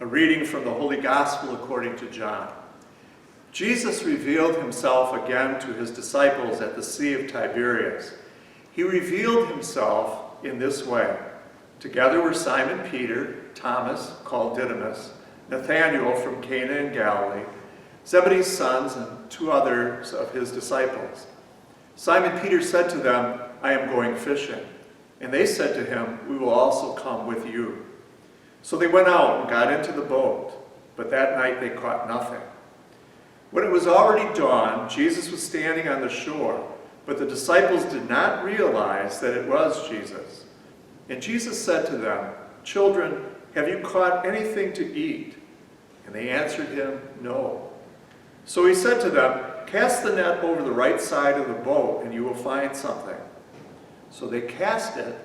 A reading from the Holy Gospel according to John. Jesus revealed himself again to his disciples at the Sea of Tiberias. He revealed himself in this way. Together were Simon Peter, Thomas, called Didymus, Nathanael from Cana in Galilee, Zebedee's sons, and two others of his disciples. Simon Peter said to them, "I am going fishing." And they said to him, "We will also come with you." So they went out and got into the boat, but that night they caught nothing. When it was already dawn, Jesus was standing on the shore, but the disciples did not realize that it was Jesus. And Jesus said to them, "Children, have you caught anything to eat?" And they answered him, "No." So he said to them, "Cast the net over the right side of the boat, and you will find something." So they cast it,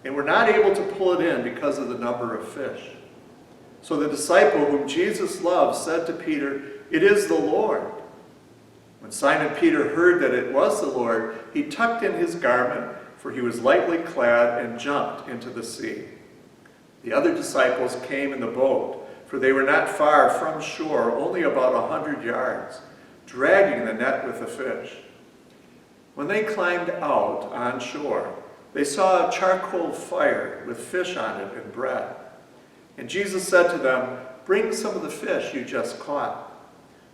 and were not able to pull it in because of the number of fish. So the disciple whom Jesus loved said to Peter, "It is the Lord." When Simon Peter heard that it was the Lord, he tucked in his garment, for he was lightly clad, and jumped into the sea. The other disciples came in the boat, for they were not far from shore, only about 100 yards, dragging the net with the fish. When they climbed out on shore, they saw a charcoal fire with fish on it and bread. And Jesus said to them, "Bring some of the fish you just caught."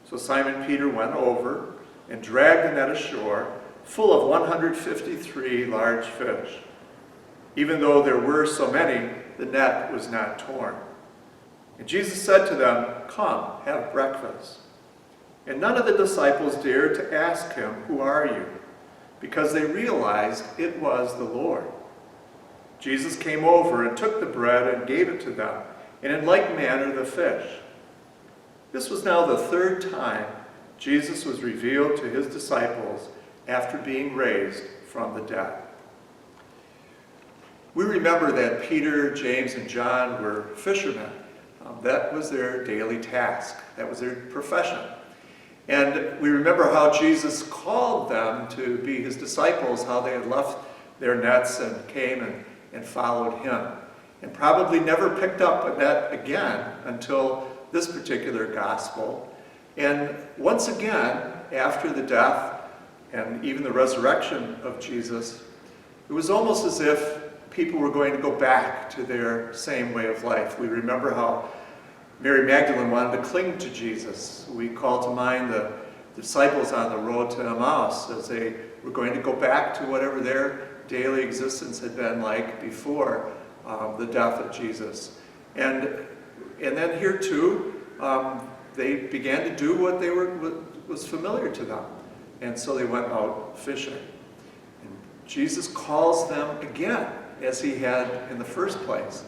So Simon Peter went over and dragged the net ashore, full of 153 large fish. Even though there were so many, the net was not torn. And Jesus said to them, "Come, have breakfast." And none of the disciples dared to ask him, "Who are you?" because they realized it was the Lord. Jesus came over and took the bread and gave it to them, and in like manner the fish. This was now the third time Jesus was revealed to his disciples after being raised from the dead. We remember that Peter, James, and John were fishermen. That was their daily task. That was their profession. And we remember how Jesus called them to be his disciples, how they had left their nets and came and followed him. And probably never picked up a net again until this particular gospel. And once again, after the death and even the resurrection of Jesus, it was almost as if people were going to go back to their same way of life. We remember how Mary Magdalene wanted to cling to Jesus. We call to mind the disciples on the road to Emmaus as they were going to go back to whatever their daily existence had been like before the death of Jesus. And then here too, they began to do what was familiar to them. And so they went out fishing. And Jesus calls them again, as he had in the first place.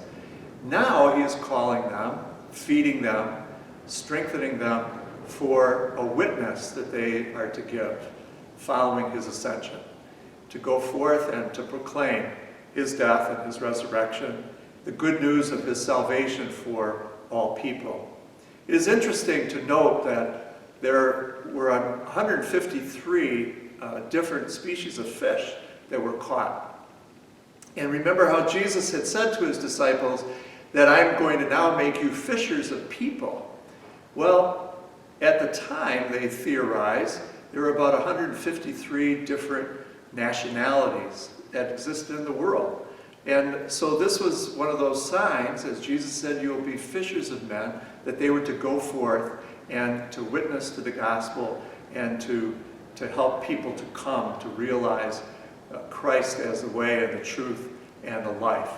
Now he is calling them, feeding them, strengthening them for a witness that they are to give following his ascension, to go forth and to proclaim his death and his resurrection, the good news of his salvation for all people. It is interesting to note that there were 153 different species of fish that were caught. And remember how Jesus had said to his disciples that I'm going to now make you fishers of people. Well, at the time, they theorized, there were about 153 different nationalities that existed in the world. And so this was one of those signs, as Jesus said, you will be fishers of men, that they were to go forth and to witness to the gospel and to help people to come to realize Christ as the way and the truth and the life.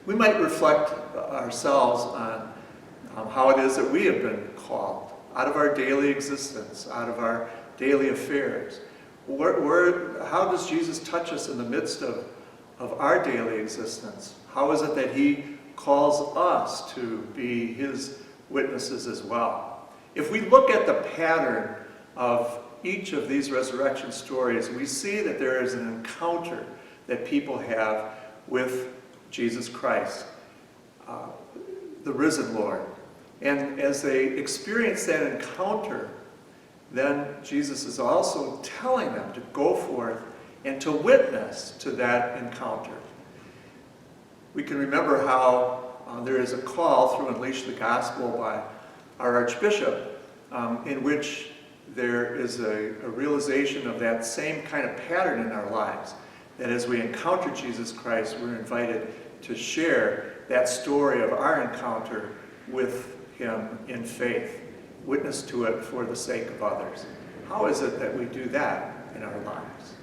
We might reflect ourselves on how it is that we have been called out of our daily existence, out of our daily affairs. How does Jesus touch us in the midst of our daily existence? How is it that he calls us to be his witnesses as well? If we look at the pattern of each of these resurrection stories, we see that there is an encounter that people have with Jesus Christ, the risen Lord. And as they experience that encounter, then Jesus is also telling them to go forth and to witness to that encounter. We can remember how there is a call through Unleash the Gospel by our Archbishop, in which there is a realization of that same kind of pattern in our lives, that as we encounter Jesus Christ, we're invited to share that story of our encounter with him in faith, witness to it for the sake of others. How is it that we do that in our lives?